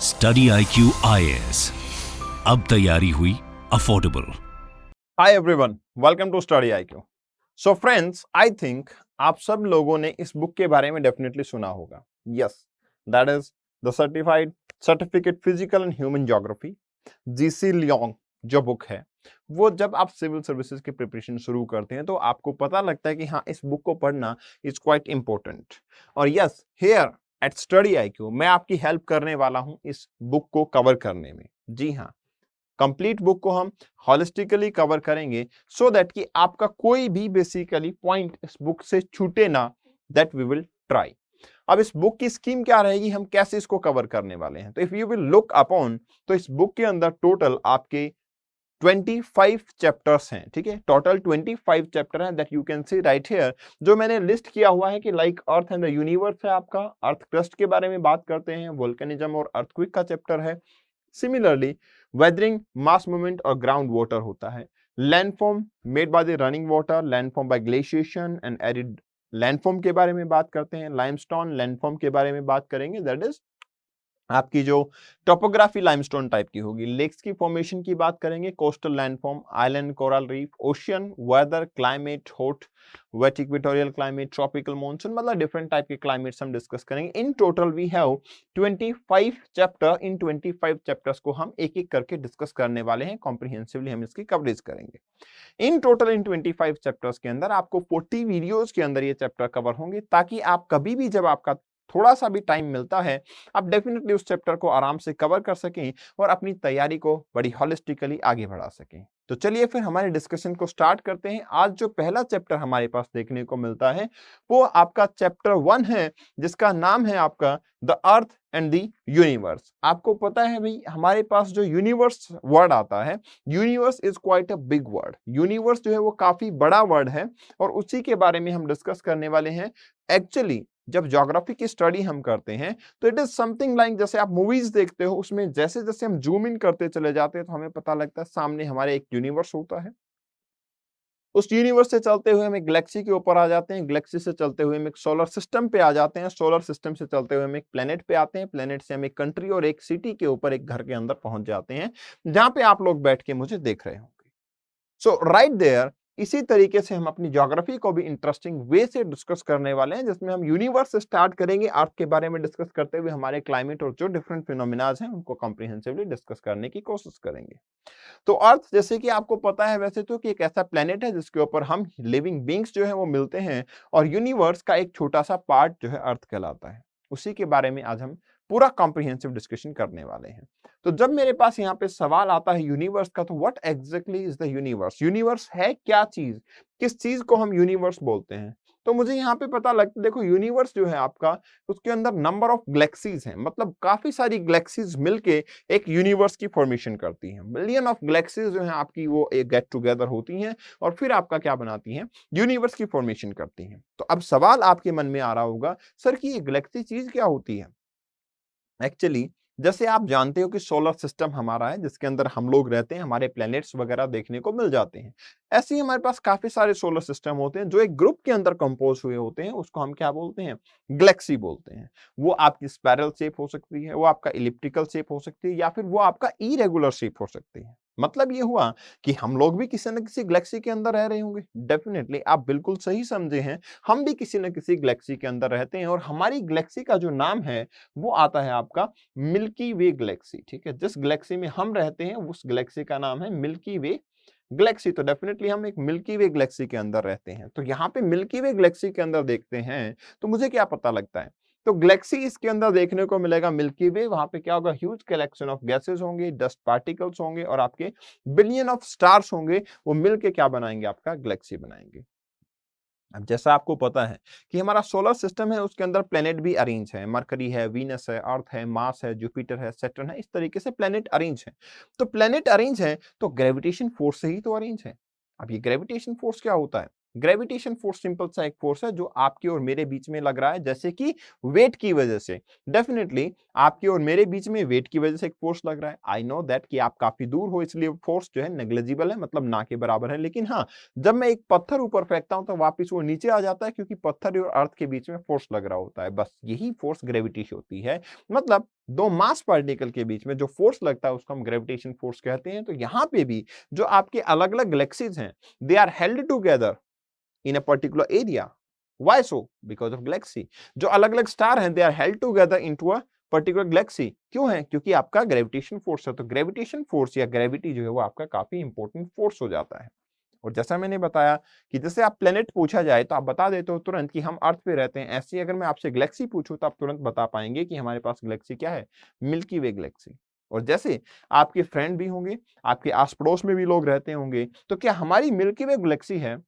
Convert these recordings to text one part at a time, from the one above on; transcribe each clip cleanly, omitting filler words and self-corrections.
Study IQ IAS, अब तैयारी हुई affordable. Hi everyone, welcome to study IQ। So friends, I think आप सब लोगों ने इस बुक के बारे में डेफिनेटली सुना होगा। Yes, that is the certificate physical and human geography, GC Leong जो बुक है। वो जब आप सिविल सर्विसेज की प्रिपरेशन शुरू करते हैं तो आपको पता लगता है कि हाँ, इस बुक को पढ़ना इज क्वाइट इंपॉर्टेंट। और yes, here eight study IQ मैं आपकी हेल्प करने वाला हूं इस बुक को कवर करने में। जी हाँ, कंप्लीट बुक को हम हॉलिस्टिकली कवर करेंगे सो दैट कि आपका कोई भी बेसिकली पॉइंट इस बुक से छूटे ना, दैट वी विल ट्राई। अब इस बुक की स्कीम क्या रहेगी, हम कैसे इसको कवर करने वाले हैं, तो if you will look upon, तो इस बुक के अंदर टोटल आपके 25 चैप्टर्स हैं। ठीक है, टोटल 25 चैप्टर हैं that you can see right here. जो मैंने लिस्ट किया हुआ है कि like earth and the universe है, आपका अर्थ क्रस्ट के बारे में बात करते हैं, वोल्केनिज्म और अर्थक्वेक का चैप्टर है। सिमिलरली वेदरिंग, मास मूवमेंट और ग्राउंड वाटर होता है। Landform made by the running water, landform by glaciation and arid landform के बारे में बात करते हैं। लाइमस्टोन लैंडफॉर्म के बारे में बात करेंगे, दैट इज आपकी जो टोपोग्राफी लाइमस्टोन टाइप की होगी। लेक्स की फॉर्मेशन की बात करेंगे, coastal landform, island, coral reef, ocean, weather, climate, hot, wet, equatorial climate, tropical monsoon, मतलब डिफरेंट टाइप के क्लाइमेट्स हम डिस्कस करेंगे। In total we have 25 chapter. इन 25 चैप्टर्स को हम एक एक करके डिस्कस करने वाले हैं, कॉम्प्रिहेंसिवली हम इसकी कवरेज करेंगे। इन टोटल इन 25 चैप्टर्स के अंदर आपको 40 वीडियोस के अंदर ये चैप्टर कवर होंगे, ताकि आप कभी भी जब आपका थोड़ा सा भी टाइम मिलता है, आप डेफिनेटली उस चैप्टर को आराम से कवर कर सकें और अपनी तैयारी को बड़ी हॉलिस्टिकली आगे बढ़ा सकें। तो चलिए फिर हमारे डिस्कशन को स्टार्ट करते हैं। आज जो पहला चैप्टर हमारे पास देखने को मिलता है वो आपका चैप्टर 1 है, जिसका नाम है आपका the Earth and the universe. आपको पता है भाई, हमारे पास जो यूनिवर्स वर्ड आता है, universe is quite a big word. Universe जो है वो काफी बड़ा वर्ड है और उसी के बारे में हम डिस्कस करने वाले हैं। एक्चुअली जब ज्योग्राफी की स्टडी हम करते हैं तो इट इज समथिंग लाइक, जैसे आप मूवीज देखते हो, उसमें जैसे जैसे हम जूम इन करते चले जाते हैं तो हमें पता लगता है सामने हमारे एक यूनिवर्स होता है। उस यूनिवर्स से चलते हुए हम एक गैलेक्सी के ऊपर आ जाते हैं, गैलेक्सी से चलते हुए हम एक सोलर सिस्टम पे आ जाते हैं, सोलर सिस्टम से चलते हुए हम एक प्लेनेट पे आते हैं, प्लेनेट से हम एक कंट्री और एक सिटी के ऊपर, एक घर के अंदर पहुंच जाते हैं, जहां पे आप लोग बैठ के मुझे देख रहे होंगे। सो राइट देयर, इसी तरीके से हम अपनी ज्योग्राफी को भी इंटरेस्टिंग वे से डिस्कस करने वाले हैं, जिसमें हम यूनिवर्स से स्टार्ट करेंगे, अर्थ के बारे में डिस्कस करते हुए हमारे क्लाइमेट और जो डिफरेंट फिनोमिनाज हैं उनको कॉम्प्रिहेंसिवली डिस्कस करने की कोशिश करेंगे। तो अर्थ, जैसे कि आपको पता है वैसे तो, कि एक ऐसा प्लेनेट है जिसके ऊपर हम लिविंग बींग्स जो है वो मिलते हैं, और यूनिवर्स का एक छोटा सा पार्ट जो है अर्थ कहलाता है। उसी के बारे में आज हम पूरा कॉम्प्रिहेंसिव डिस्कशन करने वाले हैं। तो जब मेरे पास यहाँ पे सवाल आता है यूनिवर्स का, तो what exactly is the universe? Universe है क्या चीज, किस चीज को हम यूनिवर्स बोलते हैं? तो मुझे यहाँ पे पता लगता है, देखो यूनिवर्स जो है आपका, उसके अंदर नंबर ऑफ गैलेक्सीज हैं, मतलब काफी सारी गैलेक्सीज मिलके एक यूनिवर्स की फॉर्मेशन करती हैं। मिलियन ऑफ गैलेक्सीज जो हैं आपकी, वो एक गेट टुगेदर होती हैं और फिर आपका क्या बनाती हैं, यूनिवर्स की फॉर्मेशन करती हैं। तो अब सवाल आपके मन में आ रहा होगा, सर कि ये गैलेक्सी चीज क्या होती है? एक्चुअली जैसे आप जानते हो कि सोलर सिस्टम हमारा है, जिसके अंदर हम लोग रहते हैं, हमारे प्लैनेट्स वगैरह देखने को मिल जाते हैं। ऐसे ही हमारे पास काफी सारे सोलर सिस्टम होते हैं जो एक ग्रुप के अंदर कंपोज हुए होते हैं, उसको हम क्या बोलते हैं, गैलेक्सी बोलते हैं। वो आपकी स्पाइरल शेप हो सकती है, वो आपका इलिप्टिकल शेप हो सकती है, या फिर वो आपका इरेगुलर शेप हो सकती है। मतलब ये हुआ कि हम लोग भी किसी न किसी गैलेक्सी के अंदर रह रहे होंगे। डेफिनेटली आप बिल्कुल सही समझे हैं, हम भी किसी न किसी गैलेक्सी के अंदर रहते हैं, और हमारी गैलेक्सी का जो नाम है वो आता है आपका मिल्की वे गैलेक्सी। ठीक है, जिस गैलेक्सी में हम रहते हैं उस गैलेक्सी का नाम है मिल्की वे गैलेक्सी। तो डेफिनेटली हम एक मिल्की वे गैलेक्सी के अंदर रहते हैं। तो यहाँ पे मिल्की वे गैलेक्सी के अंदर देखते हैं तो मुझे क्या पता लगता है, तो गैलेक्सी इसके अंदर देखने को मिलेगा मिल्की वे। वहां पे क्या होगा, ह्यूज कलेक्शन ऑफ गैसेस होंगे, डस्ट पार्टिकल्स होंगे, और आपके बिलियन ऑफ स्टार्स होंगे, वो मिलके क्या बनाएंगे, आपका गैलेक्सी बनाएंगे। अब जैसा आपको पता है कि हमारा सोलर सिस्टम है, उसके अंदर प्लेनेट भी अरेंज है, मरकरी है, वीनस है, अर्थ है, मार्स है, जुपिटर है, सैटर्न है, इस तरीके से प्लेनेट अरेंज है। तो प्लेनेट अरेंज है तो ग्रेविटेशन फोर्स से ही तो अरेंज है। अब ये ग्रेविटेशन फोर्स क्या होता है? ग्रेविटेशन फोर्स सिंपल सा एक फोर्स है जो आपके और मेरे बीच में लग रहा है, जैसे कि वेट की वजह से। डेफिनेटली आपके और मेरे बीच में वेट की वजह से एक फोर्स लग रहा है। आई नो दैट कि आप काफी दूर हो, इसलिए फोर्स जो है नेग्लिजिबल है, मतलब ना के बराबर है। लेकिन हाँ, जब मैं एक पत्थर ऊपर फेंकता हूं तो वापस वो नीचे आ जाता है, क्योंकि पत्थर और अर्थ के बीच में फोर्स लग रहा होता है। बस यही फोर्स ग्रेविटी होती है। मतलब दो मास पार्टिकल के बीच में जो फोर्स लगता है उसको हम ग्रेविटेशन फोर्स कहते हैं। तो यहां पे भी जो आपके अलग अलग गैलेक्सीज हैं, they are held together in a particular area. Why so? Because of galaxy. जो अलग अलग स्टार हैं, they are held together into a particular galaxy. क्यों है? क्योंकि आपका ग्रेविटेशन फोर्स है। तो ग्रेविटेशन फोर्स या ग्रेविटी जो है वो आपका काफी इंपॉर्टेंट फोर्स हो जाता है। और जैसा मैंने बताया कि जैसे आप प्लेनेट पूछा जाए तो आप बता देते हो तुरंत कि हम अर्थ पे रहते हैं। ऐसे ही अगर मैं आपसे गैलेक्सी पूछूं तो आप तुरंत बता पाएंगे कि हमारे पास गैलेक्सी क्या है, मिल्की वे गैलेक्सी। और जैसे आपके फ्रेंड भी होंगे, आपके आस पड़ोस में भी लोग रहते होंगे, तो क्या हमारी मिल्की वे गैलेक्सी है,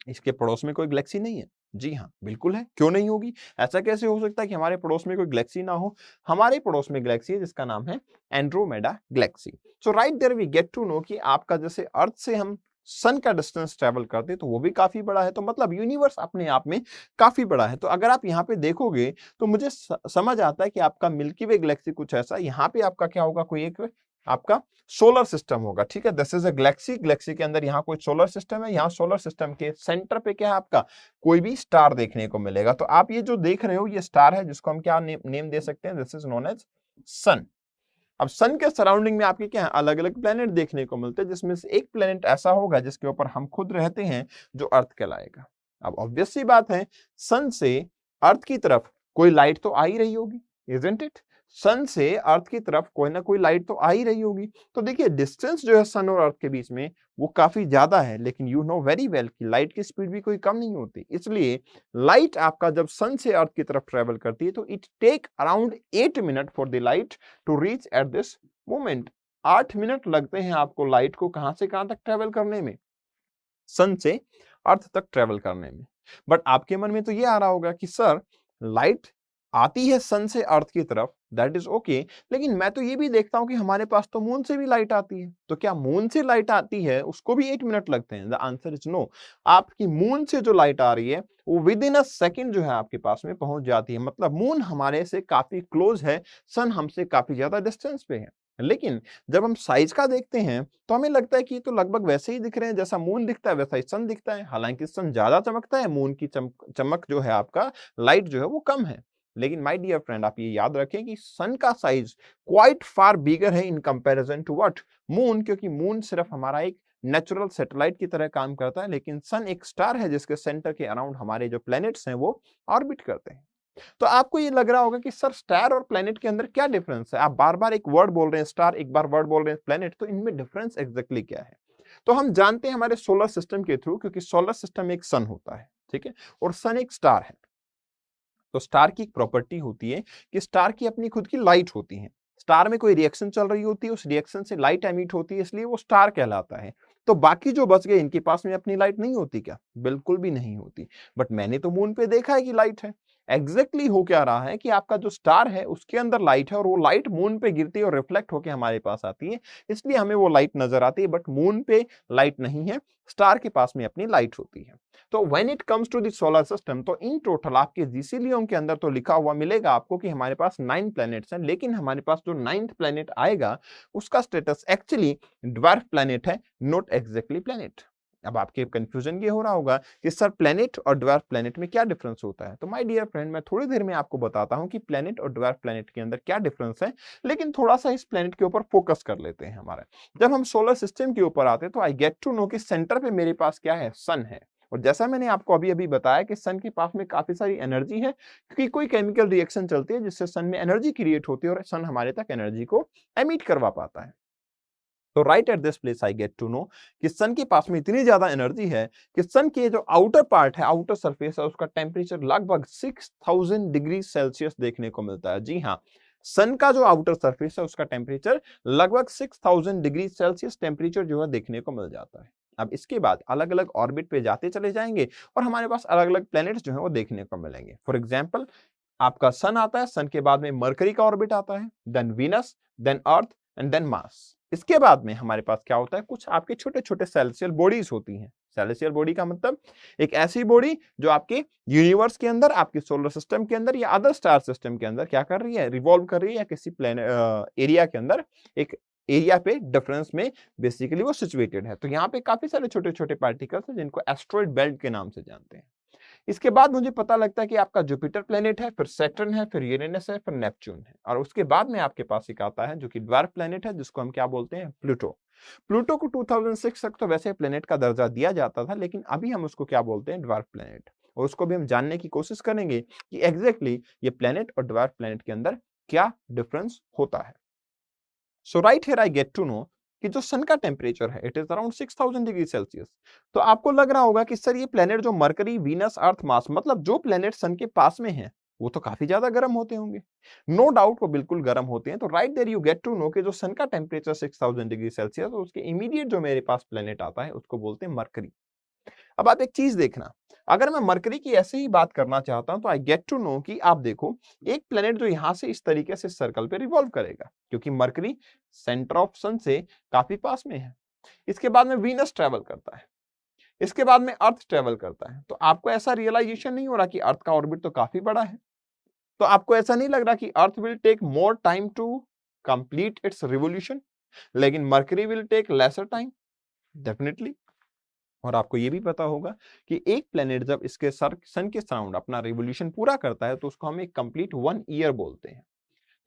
इसके पड़ोस में कोई गैलेक्सी नहीं है? जी हाँ, बिल्कुल है। क्यों नहीं होगी? ऐसा कैसे हो सकता है कि हमारे पड़ोस में कोई गैलेक्सी ना हो? हमारे पड़ोस में गैलेक्सी है जिसका नाम है Andromeda galaxy. So right there we get to know कि आपका जैसे अर्थ से हम सन का डिस्टेंस ट्रेवल करते हैं तो वो भी काफी बड़ा है। तो मतलब यूनिवर्स अपने आप में काफी बड़ा है। तो अगर आप यहाँ पे देखोगे तो मुझे समझ आता है कि आपका मिल्की वे गैलेक्सी कुछ ऐसा, यहाँ पे आपका क्या होगा, कोई एक आपका सोलर सिस्टम होगा। ठीक है, this is a Galaxy. Galaxy के अंदर यहाँ कोई सोलर सिस्टम है। यहाँ सोलर सिस्टम के सेंटर पे क्या है, आपका कोई भी स्टार देखने को मिलेगा। तो आप ये जो देख रहे हो ये स्टार है, जिसको हम क्या नेम दे सकते हैं, दिस इज नोन एज सन। अब सन के सराउंडिंग में आपके क्या है, अलग अलग प्लेनेट देखने को मिलते हैं, जिसमें से एक प्लेनेट ऐसा होगा जिसके ऊपर हम खुद रहते हैं, जो अर्थ कहलाएगा। अब ऑब्वियस सी बात है, सन से अर्थ की तरफ कोई लाइट तो आ ही रही होगी, इजंट इट? सन से अर्थ की तरफ कोई ना कोई लाइट तो आ ही रही होगी। तो देखिए डिस्टेंस जो है सन और अर्थ के बीच में वो काफी ज्यादा है, लेकिन यू नो वेरी वेल कि लाइट की स्पीड भी कोई कम नहीं होती। इसलिए लाइट आपका जब सन से अर्थ की तरफ ट्रेवल करती है तो it take around 8 minute for the light to reach at this moment. 8 minute लगते हैं आपको लाइट को कहां से कहां तक ट्रेवल करने में, सन से अर्थ तक ट्रेवल करने में। बट आपके मन में तो ये आ रहा होगा कि सर लाइट आती है सन से अर्थ की तरफ, दैट इज ओके, लेकिन मैं तो ये भी देखता हूं कि हमारे पास तो मून से भी लाइट आती है। तो क्या मून से लाइट आती है उसको भी 8 मिनट लगते हैं? The answer is no. आपकी मून से जो लाइट आ रही है वो विद इन अ सेकेंड जो है आपके पास में पहुंच जाती है। मतलब मून हमारे से काफी क्लोज है, सन हमसे काफी ज्यादा डिस्टेंस पे है। लेकिन जब हम साइज का देखते हैं तो हमें लगता है कि ये तो लगभग वैसे ही दिख रहे हैं, जैसा मून दिखता है वैसा ही सन दिखता है। हालांकि सन ज्यादा चमकता है, मून की चमक जो है आपका लाइट जो है वो कम है। लेकिन माय डियर फ्रेंड, आप ये याद रखें कि सन का साइज क्वाइट फार बिगर है in comparison to what, moon. क्योंकि मून सिर्फ हमारा एक नेचुरल सैटेलाइट की तरह काम करता है, लेकिन सन एक स्टार है जिसके सेंटर के अराउंड हमारे जो प्लैनेट्स हैं वो ऑर्बिट करते हैं। तो आपको ये लग रहा होगा कि सर स्टार और प्लेनेट के अंदर क्या डिफरेंस है? आप बार बार एक वर्ड बोल रहे हैं स्टार, एक बार वर्ड बोल रहे हैं प्लेनेट, तो इनमें डिफरेंस एग्जैक्टली क्या है? तो हम जानते हैं हमारे सोलर सिस्टम के थ्रू, क्योंकि सोलर सिस्टम एक सन होता है, ठीक है, और सन एक स्टार है। तो स्टार की एक प्रॉपर्टी होती है कि स्टार की अपनी खुद की लाइट होती है। स्टार में कोई रिएक्शन चल रही होती है, उस रिएक्शन से लाइट एमिट होती है, इसलिए वो स्टार कहलाता है। तो बाकी जो बच गए इनके पास में अपनी लाइट नहीं होती क्या? बिल्कुल भी नहीं होती। बट मैंने तो मून पे देखा है कि लाइट है। एग्जैक्टली हो क्या रहा है कि आपका जो स्टार है उसके अंदर लाइट है, और वो लाइट मून पे गिरती है और रिफ्लेक्ट होकर हमारे पास आती है, इसलिए हमें वो लाइट नजर आती है। बट मून पे लाइट नहीं है, स्टार के पास में अपनी लाइट होती है। तो when it comes to the solar system, तो इन टोटल आपके जीसीलियम के अंदर तो लिखा हुआ मिलेगा आपको कि हमारे पास 9 प्लैनेट्स हैं, लेकिन हमारे पास जो 9th प्लैनेट आएगा उसका स्टेटस एक्चुअली ड्वार्फ प्लैनेट है, नॉट एग्जैक्टली प्लैनेट। अब आपके कंफ्यूजन ये हो रहा होगा कि सर प्लैनेट और ड्वार्फ प्लैनेट में क्या डिफरेंस होता है? तो माय डियर फ्रेंड, मैं थोड़ी देर में आपको बताता हूं कि प्लैनेट और ड्वार्फ प्लैनेट के अंदर क्या डिफरेंस है। लेकिन थोड़ा सा इस प्लैनेट के ऊपर फोकस कर लेते हैं हमारा। जब हम सोलर सिस्टम के ऊपर आते हैं तो आई गेट टू नो कि सेंटर पे मेरे पास क्या है, सन है। और जैसा मैंने आपको अभी अभी बताया कि सन के पास में काफी सारी एनर्जी है, क्योंकि कोई केमिकल रिएक्शन चलती है जिससे सन में एनर्जी क्रिएट होती है और सन हमारे तक एनर्जी को एमिट करवा पाता है। तो right at this place I get to know कि सन के पास में इतनी ज्यादा एनर्जी है कि सन के जो आउटर पार्ट है, आउटर सरफेस है, उसका टेम्परेचर लगभग 6000 डिग्री सेल्सियस देखने को मिलता है। जी हाँ, सन का जो आउटर सरफेस है उसका टेम्परेचर लगभग 6000 डिग्री सेल्सियस टेम्परेचर जो है देखने को मिल जाता है। अब इसके बाद अलग अलग ऑर्बिट पे जाते चले जाएंगे और हमारे पास अलग अलग प्लैनेट्स जो है वो देखने को मिलेंगे। फॉर एग्जाम्पल, आपका सन आता है, सन के बाद में मरकरी का ऑर्बिट आता है, then Venus, then Earth and then Mars. इसके बाद में हमारे पास क्या होता है, कुछ आपके छोटे छोटे सेलेस्टियल बॉडीज होती हैं। सेलेस्टियल बॉडी का मतलब एक ऐसी बॉडी जो आपके यूनिवर्स के अंदर, आपके सोलर सिस्टम के अंदर या अदर स्टार सिस्टम के अंदर क्या कर रही है, रिवॉल्व कर रही है, या किसी प्लेनेट एरिया के अंदर एक एरिया पे डिफरेंस में बेसिकली वो सिचुएटेड है। तो यहाँ पे काफी सारे छोटे छोटे पार्टिकल्स हैं जिनको एस्ट्रॉइड बेल्ट के नाम से जानते हैं। इसके बाद मुझे पता लगता है कि आपका जुपिटर प्लेनेट है, फिर सैटर्न है, फिर यूरेनस है, फिर नेपच्यून है, और उसके बाद में आपके पास एक आता है जो कि ड्वार्फ प्लेनेट है, जिसको हम क्या बोलते हैं, प्लूटो। प्लूटो को 2006 तक तो वैसे प्लेनेट का दर्जा दिया जाता था, लेकिन अभी हम उसको क्या बोलते हैं, ड्वार्फ प्लेनेट। और उसको भी हम जानने की कोशिश करेंगे कि एग्जैक्टली ये प्लेनेट और ड्वार्फ प्लेनेट के अंदर क्या डिफरेंस होता है। So right here I get to know कि जो सन का टेम्परेचर है it is around 6000 degree Celsius. तो आपको लग रहा होगा कि सर ये प्लेनेट जो मरकरी, वीनस, अर्थ, मार्स, मतलब जो प्लेनेट सन के पास में है वो तो काफी ज्यादा गर्म होते होंगे। नो डाउट वो बिल्कुल गर्म होते हैं। तो right there you get to know कि जो सन का टेम्परेचर 6000 डिग्री सेल्सियस, उसके इमीडिएट जो मेरे पास प्लेनेट आता है उसको बोलते हैं मरकरी। अब आप एक चीज देखना, अगर मैं मरकरी की ऐसे ही बात करना चाहता हूं तो आई गेट टू नो कि आप देखो एक प्लेनेट जो यहां से इस तरीके से सर्कल पे रिवॉल्व करेगा, क्योंकि मरकरी सेंटर ऑफ सन से काफी पास में है। इसके बाद में वीनस ट्रेवल करता है, इसके बाद में अर्थ ट्रेवल करता है। तो आपको ऐसा रियलाइजेशन नहीं हो रहा कि अर्थ का ऑर्बिट तो काफी बड़ा है? तो आपको ऐसा नहीं लग रहा कि earth will take more time to complete its revolution, लेकिन Mercury will take lesser time? Definitely. और आपको ये भी पता होगा कि एक प्लेनेट जब इसके सन के सराउंड अपना रिवोल्यूशन पूरा करता है तो उसको हम एक कंप्लीट 1 ईयर बोलते हैं।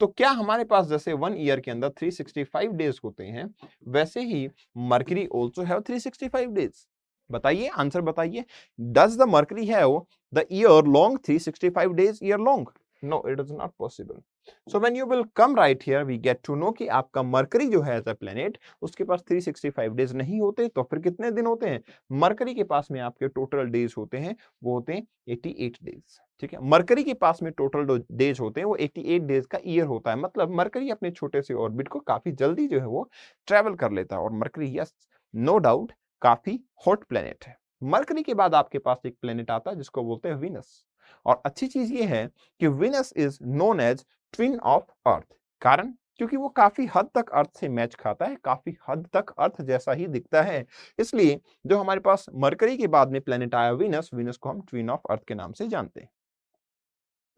तो क्या हमारे पास जैसे 1 ईयर के अंदर 365 डेज होते हैं, वैसे ही मरकरी ऑल्सो हैव 365 डेज? बताइए, आंसर बताइए। Does the mercury have the year long 365 days year long? No, it is not possible. So when you will come right here, we get to know कि आपका mercury जो है as a planet, उसके पास 365 days नहीं होते। तो फिर कितने दिन होते हैं? मरकरी के पास में आपके टोटल डेज होते हैं वो होते हैं 88 डेज। ठीक है, मरकरी के पास में टोटल डेज होते हैं वो 88 डेज का ईयर होता है। मतलब मरकरी अपने छोटे से ऑर्बिट को काफी जल्दी जो है वो ट्रेवल कर लेता है। और मरकरी, यस, नो डाउट, काफी हॉट प्लेनेट है। मरकरी के बाद आपके पास एक प्लेनेट आता है जिसको बोलते हैं वीनस। और अच्छी चीज ये है कि Venus is known as twin of Earth. कारण, क्योंकि वो काफी हद तक अर्थ से मैच खाता है, काफी हद तक अर्थ जैसा ही दिखता है। इसलिए जो हमारे पास मरकरी के बाद में प्लेनेट आया वीनस, वीनस को हम ट्विन ऑफ अर्थ के नाम से जानते हैं।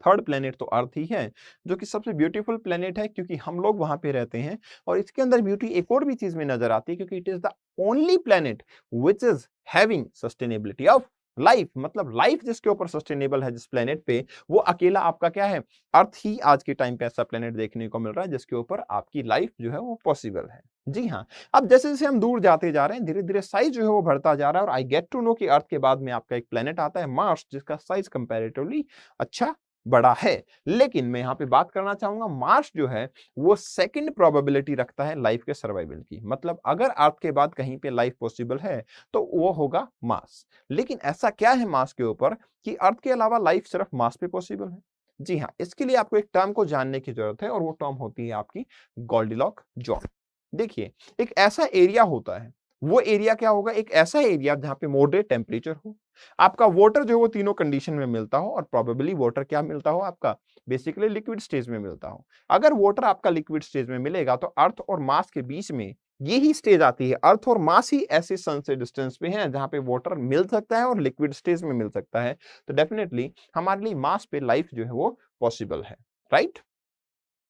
थर्ड प्लेनेट तो अर्थ ही है, जो कि सबसे ब्यूटीफुल प्लेनेट है क्योंकि हम लोग वहां पे रहते हैं। और इसके अंदर ब्यूटी एक और भी चीज में नजर आती है, क्योंकि it is the only planet which is having sustainability of life. मतलब लाइफ जिसके ऊपर सस्टेनेबल है जिस प्लेनेट पे, वो अकेला आपका क्या है, अर्थ ही आज के टाइम पे ऐसा प्लेनेट देखने को मिल रहा है जिसके ऊपर आपकी लाइफ जो है वो पॉसिबल है। जी हाँ, अब जैसे जैसे हम दूर जाते जा रहे हैं, धीरे धीरे साइज जो है वो बढ़ता जा रहा है। और आई गेट टू नो कि अर्थ के बाद में आपका एक प्लेनेट आता है मार्स, जिसका साइज कंपैरेटिवली अच्छा बड़ा है। लेकिन मैं यहाँ पे बात करना चाहूंगा, मार्स जो है वो सेकंड प्रोबेबिलिटी रखता है लाइफ के सर्वाइवल की। मतलब अगर अर्थ के बाद कहीं पे लाइफ पॉसिबल है तो वो होगा मार्स। लेकिन ऐसा क्या है मार्स के ऊपर कि अर्थ के अलावा लाइफ सिर्फ मार्स पे पॉसिबल है? जी हाँ, इसके लिए आपको एक टर्म को जानने की जरूरत है, और वो टर्म होती है आपकी गोल्डिलॉक जोन। देखिए, एक ऐसा एरिया होता है, वो एरिया क्या होगा, एक ऐसा एरिया जहां पे मॉडरेट टेम्परेचर हो, आपका वाटर जो है वो तीनों कंडीशन में मिलता हो, और प्रोबेबली वाटर क्या मिलता हो आपका, बेसिकली लिक्विड स्टेज में मिलता हो। अगर वाटर आपका लिक्विड स्टेज में मिलेगा तो अर्थ और मार्स के बीच में यही स्टेज आती है। अर्थ और मार्स ही ऐसे सन से डिस्टेंस पे हैं जहां पे वाटर मिल सकता है और लिक्विड स्टेज में मिल सकता है। तो डेफिनेटली हमारे लिए मार्स पे लाइफ जो है वो पॉसिबल है, राइट?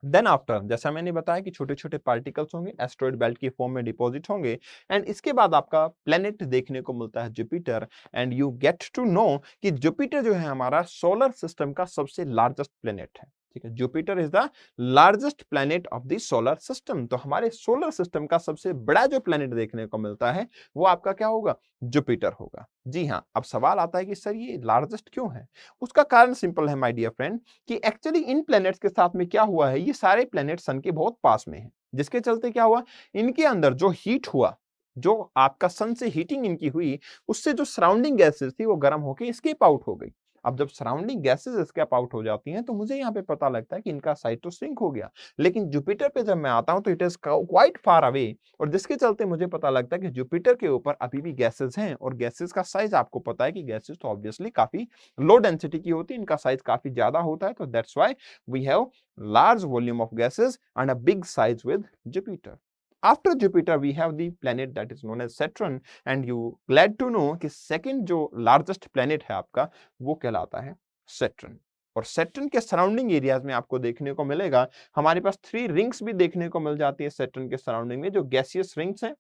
देन आफ्टर, जैसा मैंने बताया कि छोटे छोटे पार्टिकल्स होंगे, एस्ट्रॉइड बेल्ट की फॉर्म में डिपॉजिट होंगे, एंड इसके बाद आपका प्लेनेट देखने को मिलता है Jupiter. And you get to know कि जुपिटर जो है हमारा सोलर सिस्टम का सबसे लार्जेस्ट प्लेनेट है। ठीक है, Jupiter is the largest planet of the solar system. तो हमारे सोलर सिस्टम का सबसे बड़ा जो प्लेनेट देखने को मिलता है वो आपका क्या होगा, जुपिटर होगा। जी हाँ, अब सवाल आता है कि सर ये लार्जेस्ट क्यों है? उसका कारण सिंपल है माय डियर फ्रेंड, कि एक्चुअली इन प्लैनेट्स के साथ में क्या हुआ है, ये सारे प्लैनेट सन के बहुत पास में हैं, जिसके चलते क्या हुआ, इनके अंदर जो हीट हुआ, जो आपका सन से हीटिंग इनकी हुई, उससे जो सराउंडिंग गैसेस थी वो गर्म होकर एस्केप आउट हो गई। अब जब सराउंडिंग गैसेस एस्केप आउट हो जाती हैं तो मुझे यहाँ पे पता लगता है कि इनका साइज तो सिंक हो गया। लेकिन जुपिटर पे जब मैं आता हूँ तो it is quite far away, और जिसके चलते मुझे पता लगता है कि जुपिटर के ऊपर अभी भी गैसेस हैं, और गैसेस का साइज आपको पता है कि गैसेस तो ऑब्वियसली काफी लो डेंसिटी की होती है, इनका साइज काफी ज्यादा होता है। तो that's why we have large volume of gases and a big size with Jupiter. After Jupiter we have the planet that is known as Saturn, and you glad to know कि second जो largest planet है आपका वो कहलाता है Saturn. और Saturn के surrounding areas में आपको देखने को मिलेगा हमारे पास 3 रिंग्स भी देखने को मिल जाती है सैटर्न के सराउंडिंग में, जो गैसियस रिंग्स हैं,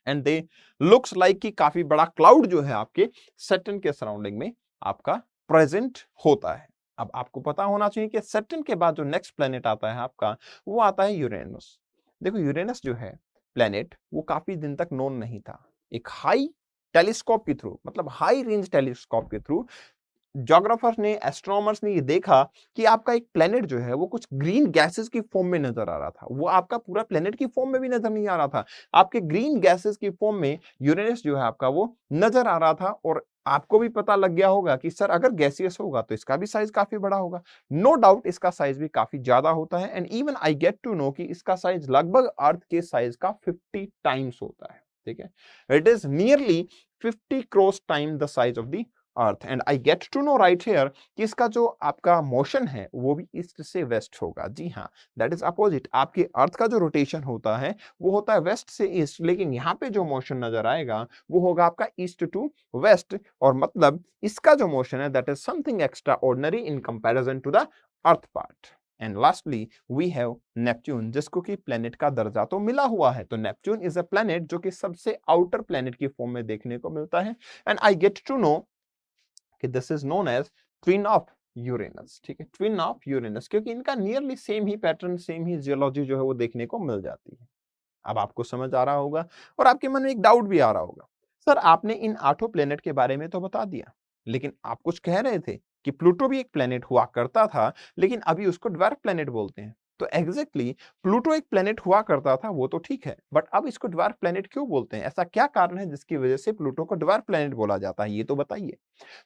एंड दे लुक्स लाइक कि काफी बड़ा क्लाउड जो है आपके सैटर्न के सराउंडिंग में आपका प्रेजेंट होता है। अब आपको पता होना चाहिए कि सैटर्न के बाद जो नेक्स्ट प्लेनेट आता है आपका वो आता है यूरेनस। देखो यूरेनस जो है प्लेनेट वो काफी दिन तक नोन नहीं था। एक हाई टेलीस्कोप के थ्रू, मतलब हाई रेंज टेलीस्कोप के थ्रू जोग्राफर्स ने, एस्ट्रोनॉमर्स ने ये देखा कि आपका एक प्लेनेट जो है वो कुछ ग्रीन गैसेस की फॉर्म में नजर आ रहा था। वो आपका पूरा प्लेनेट की फॉर्म में भी नजर नहीं आ रहा था, आपके ग्रीन गैसेस की फॉर्म में यूरेनस जो है आपका वो नजर आ रहा था। और आपको भी पता लग गया होगा कि सर अगर गैसियस होगा तो इसका भी साइज काफी बड़ा होगा। नो डाउट इसका साइज भी काफी ज्यादा होता है, and even I get to know कि इसका साइज लगभग अर्थ के साइज का 50 टाइम्स होता है। ठीक है, it is nearly 50 cross time the size of the Earth. And I get to know right here कि इसका जो आपका मोशन है वो भी ईस्ट से वेस्ट होगा। जी हाँ, दैट इज अपोजिट। आपके अर्थ का जो रोटेशन होता है वो होता है वेस्ट से ईस्ट, लेकिन यहाँ पे जो मोशन नजर आएगा वो होगा आपका ईस्ट टू वेस्ट। और मतलब इसका जो मोशन है that is something extraordinary in comparison to the Earth part. And lastly we have Neptune, जिसको कि प्लेनेट का दर्जा तो मिला हुआ है। तो नेपच्यून इज अ प्लेनेट जो कि सबसे आउटर प्लेनेट की फॉर्म में देखने को मिलता है। And I get to know कि this is known as twin of Uranus. ठीक है, ट्विन ऑफ यूरेनस, क्योंकि इनका नियरली सेम ही पैटर्न, सेम ही जियोलॉजी जो है वो देखने को मिल जाती है। अब आपको समझ आ रहा होगा और आपके मन में एक डाउट भी आ रहा होगा, सर आपने इन 8 प्लेनेट के बारे में तो बता दिया, लेकिन आप कुछ कह रहे थे कि प्लूटो भी एक प्लेनेट हुआ करता था, लेकिन अभी उसको ड्वार्फ प्लेनेट बोलते हैं। तो एग्जैक्टली प्लूटो एक प्लेनेट हुआ करता था वो तो ठीक है, बट अब इसको ड्वार्फ प्लेनेट क्यों बोलते हैं? ऐसा क्या कारण है जिसकी वजह से प्लूटो को ड्वार्फ प्लेनेट बोला जाता है, ये तो बताइए।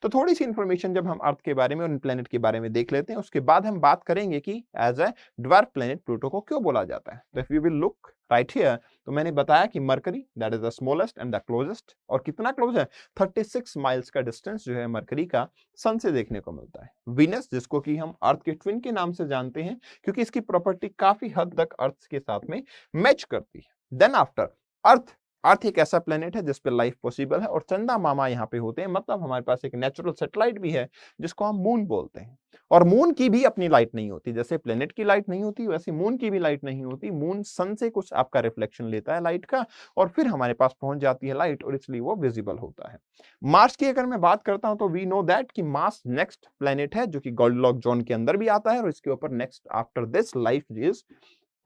तो थोड़ी सी इंफॉर्मेशन जब हम अर्थ के बारे में और इन प्लेनेट के बारे में देख लेते हैं, उसके बाद हम बात करेंगे कि as a dwarf planet Pluto को क्यों बोला जाता है। तो if you will look right here, तो मैंने बताया कि Mercury that is the smallest and the closest, और कितना क्लोज है 36 माइल्स का डिस्टेंस जो है मरकरी का सन से देखने को मिलता है। वीनस, जिसको कि हम अर्थ के ट्विन के नाम से जानते हैं क्योंकि इसकी प्रॉपर्टी काफी हद तक अर्थ के साथ में मैच करती है। देन आफ्टर अर्थ, अर्थ एक ऐसा प्लेनेट है जिस पे लाइफ पॉसिबल है और चंदा मामा यहाँ पे होते हैं, मतलब हमारे पास एक नेचुरल सैटेलाइट भी है जिसको हम मून बोलते हैं। और मून की भी अपनी लाइट नहीं होती, जैसे प्लेनेट की लाइट नहीं होती वैसे मून की भी लाइट नहीं होती। मून सन से कुछ आपका रिफ्लेक्शन लेता है लाइट का और फिर हमारे पास पहुंच जाती है लाइट और इसलिए वो विजिबल होता है। मार्स की अगर मैं बात करता हूं तो वी नो दैट कि मार्स नेक्स्ट प्लेनेट है जो कि गोल्डलॉक जोन के अंदर भी आता है और इसके ऊपर next after this life is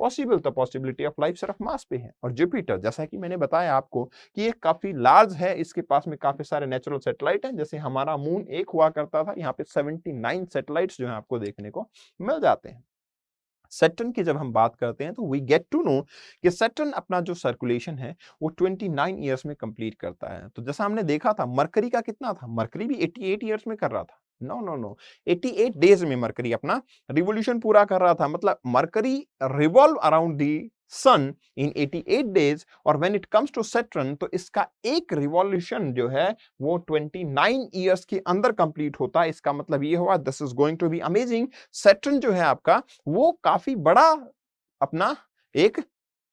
possible. तो पॉसिबिलिटी ऑफ लाइफ सिर्फ मार्स पे है। और जुपिटर, जैसा कि मैंने बताया आपको कि ये काफी लार्ज है, इसके पास में काफी सारे नेचुरल सैटेलाइट हैं। जैसे हमारा मून एक हुआ करता था, यहाँ पे 79 सैटेलाइट्स जो है आपको देखने को मिल जाते हैं। सैटर्न की जब हम बात करते हैं तो वी गेट टू नो कि सैटर्न अपना जो सर्कुलेशन है वो 29 ईयर्स में कंप्लीट करता है। तो जैसा हमने देखा था मरकरी का कितना था, मरकरी भी 88 ईयर्स में कर रहा था। नो नो नो, 88 डेज में मरकरी अपना रिवोल्यूशन पूरा कर रहा था। मतलब Mercury revolve around the sun in 88 days, और when it comes to Saturn तो इसका एक रिवॉल्यूशन जो है वो 29 ईयर्स के अंदर कंप्लीट होता है। इसका मतलब ये हुआ this is going to be amazing. Saturn जो है आपका वो काफी बड़ा अपना एक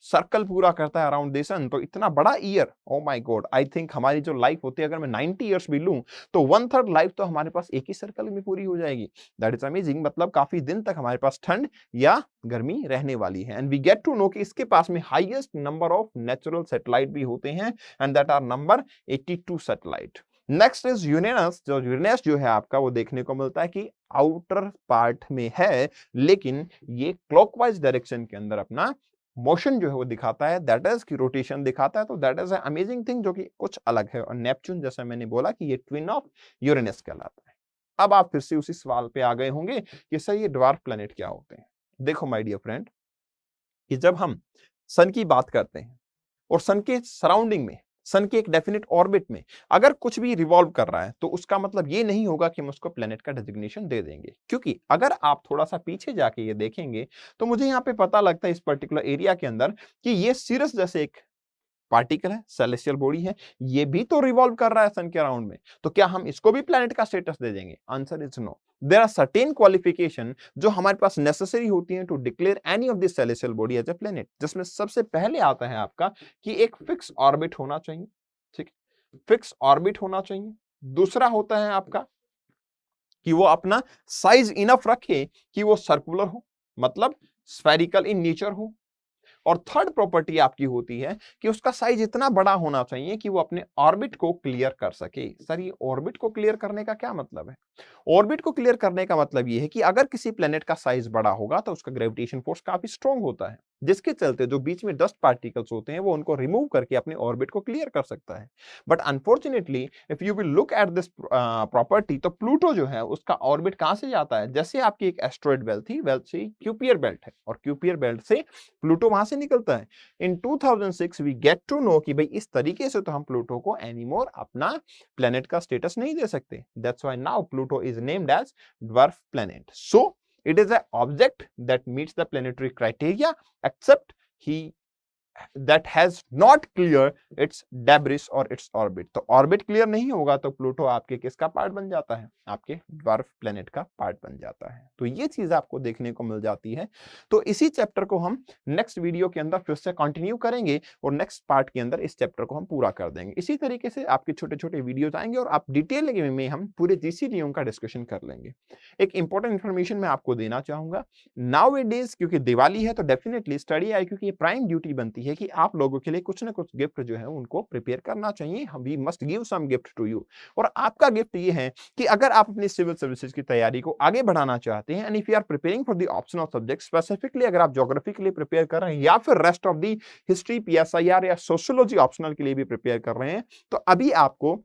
सर्कल पूरा करता है अराउंड द सन। तो इतना बड़ा year, oh my God, I think हमारी जो लाइफ होती है अगर मैं 90 ईयर्स भी लूं तो 1/3 लाइफ तो हमारे पास एक ही सर्कल में पूरी हो जाएगी। That is amazing. मतलब काफी दिन तक हमारे पास ठंड या गर्मी रहने वाली है। And we get to know कि इसके पास में highest number of natural satellite भी होते हैं, and that are number 82 satellite. Next is Uranus. जो यूरेनस जो है आपका वो देखने को मिलता है कि आउटर पार्ट में है, लेकिन ये क्लॉकवाइज डायरेक्शन के अंदर अपना मोशन जो है वो दिखाता है, दैट इज की रोटेशन दिखाता है। तो दैट इज अमेजिंग थिंग जो कि कुछ अलग है। और नेपच्यून, जैसा मैंने बोला कि ये ट्विन ऑफ यूरेनस कहलाता है। अब आप फिर से उसी सवाल पे आ गए होंगे कि सर ये ड्वार्फ प्लैनेट क्या होते हैं। देखो माय डियर फ्रेंड, कि जब हम सन की बात करते हैं और सन के सराउंडिंग में, सन के एक डेफिनेट ऑर्बिट में अगर कुछ भी रिवॉल्व कर रहा है तो उसका मतलब ये नहीं होगा कि हम उसको प्लेनेट का डेजिग्नेशन दे देंगे। क्योंकि अगर आप थोड़ा सा पीछे जाके ये देखेंगे तो मुझे यहाँ पे पता लगता है इस पर्टिकुलर एरिया के अंदर कि ये सिरस जैसे एक पार्टिकल है, सेलेस्टियल बॉडी है, ये भी तो रिवॉल्व कर रहा है सन के अराउंड में। तो क्या हम इसको भी प्लेनेट का स्टेटस दे देंगे? Answer is no. There are certain qualification जो हमारे पास नेसेसरी होती हैं to declare any of this celestial body as a planet, जिसमें सबसे पहले आता है आपका कि एक फिक्स ऑर्बिट होना चाहिए, ठीक है, फिक्स ऑर्बिट होना चाहिए। दूसरा होता है आपका कि वो अपना साइज इनफ रखे कि वो सर्कुलर हो, मतलब स्फेरिकल इन नेचर हो। और थर्ड प्रॉपर्टी आपकी होती है कि उसका साइज इतना बड़ा होना चाहिए कि वो अपने ऑर्बिट को क्लियर कर सके। सर ये ऑर्बिट को क्लियर करने का क्या मतलब है? ऑर्बिट को क्लियर करने का मतलब ये है कि अगर किसी प्लेनेट का साइज बड़ा होगा तो उसका ग्रेविटेशन फोर्स काफी स्ट्रॉन्ग होता है, जिसके चलते जो बीच में डस्ट पार्टिकल्स होते हैं वो उनको रिमूव करके अपने ऑर्बिट को क्लियर कर सकता है। But unfortunately if you will look at this property, तो प्लूटो जो है उसका ऑर्बिट कहां से जाता है? जैसे आपकी एक एस्ट्रॉइड बेल्ट थी, बेल्ट से क्यूपियर बेल्ट है और क्यूपियर बेल्ट से प्लूटो वहां से निकलता है। इन 2006 वी गेट टू नो कि भाई इस तरीके से तो हम प्लूटो को एनीमोर अपना प्लेनेट का स्टेटस नहीं दे सकते। That's why now Pluto is named as dwarf planet. So it is an object that meets the planetary criteria except that has not cleared its debris or its orbit। तो orbit clear नहीं होगा तो Pluto आपके किसका part बन जाता है? आपके ड्वार्फ प्लेनेट का पार्ट बन जाता है। तो ये चीज आपको देखने को मिल जाती है। तो इसी चैप्टर को हम नेक्स्ट वीडियो के अंदर फिर से कंटिन्यू करेंगे और नेक्स्ट पार्ट के अंदर इस चैप्टर को हम पूरा कर देंगे। इसी तरीके से आपके छोटे छोटे वीडियोज आएंगे और आप डिटेल में हम पूरे जीसीडीओ का डिस्कशन कर लेंगे। एक इंपॉर्टेंट इंफॉर्मेशन मैं आपको देना चाहूंगा, नाउ इट इज क्योंकि दिवाली है तो डेफिनेटली स्टडी आईक्यू की प्राइम ड्यूटी बनती है कि आप लोगों के लिए कुछ ना कुछ गिफ्ट जो है उनको प्रिपेयर करना चाहिए। We must give some gift to you. और आपका गिफ्ट ये है कि अगर आप अपनी सिविल सर्विसेज की तैयारी को आगे बढ़ाना चाहते हैं and if you are preparing for the optional subject, specifically अगर आप ज्योग्राफी के लिए प्रिपेयर कर रहे हैं या फिर rest of the history, PSIR या सोशियोलॉजी ऑप्शनल के लिए भी प्रिपेयर कर रहे हैं, तो अभी आपको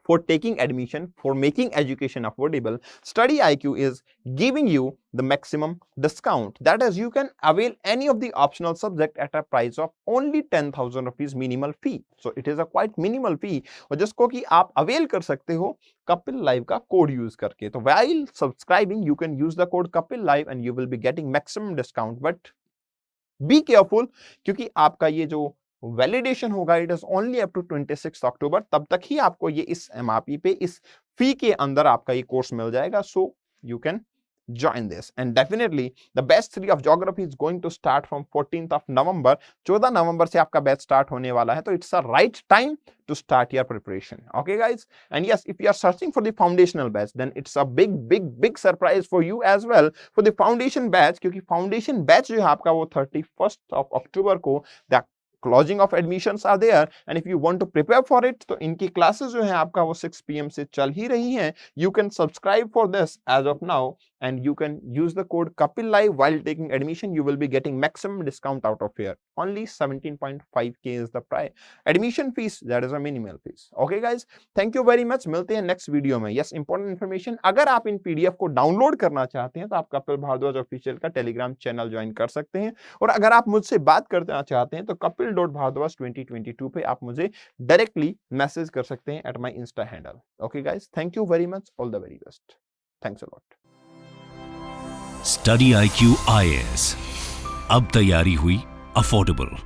for taking admission, for making education affordable, Study IQ is giving you the maximum discount. That is, you can avail any of the optional subject at a price of only 10,000 rupees minimal fee. So it is a quite minimal fee, और जिसको कि आप avail कर सकते हो Kapil live का code use करके। तो while subscribing you can use the code Kapil Live and you will be getting maximum discount. But be careful क्योंकि आपका ये जो वैलिडेशन होगा it is only up to 26 October, तब तक ही आपको ये इस एमआरपी पे इस फी के अंदर आपका ये कोर्स मिल जाएगा। So you can join this and definitely the batch 3 of geography is going to start from 14th of November। 14 नवंबर से आपका बैच स्टार्ट होने वाला है, तो it's a right time to start your preparation। Okay guys, and yes, if you are searching for the foundational batch then it's a big surprise for you as well for the foundation batch, क्योंकि foundation batch जो है आपका वो 31st of October को the closing of admissions are there and if you want to prepare for it तो इनकी classes जो है आपका वो 6 PM से चल ही रही हैं। You can subscribe for this as of now and you can use the code Kapil Live while taking admission. You will be getting maximum discount out of here. Only 17.5K is the price admission fees, that is a minimal fees। Okay guys, thank you very much। मिलते हैं next video में। Yes, important information, अगर आप इन PDF को download करना चाहते हैं तो आप कपिल भारद्वाज ऑफिशियल का टेलीग्राम चैनल ज्वाइन कर सकते हैं, और अगर आप मुझसे बात करना चाहते हैं तो kapil.bhardwaj 2022 पे आप मुझे डायरेक्टली मैसेज कर सकते हैं at my Insta handle. Okay guys, thank you very much, all the very best, thanks a lot. Study IQ IAS, अब तैयारी हुई अफोर्डेबल।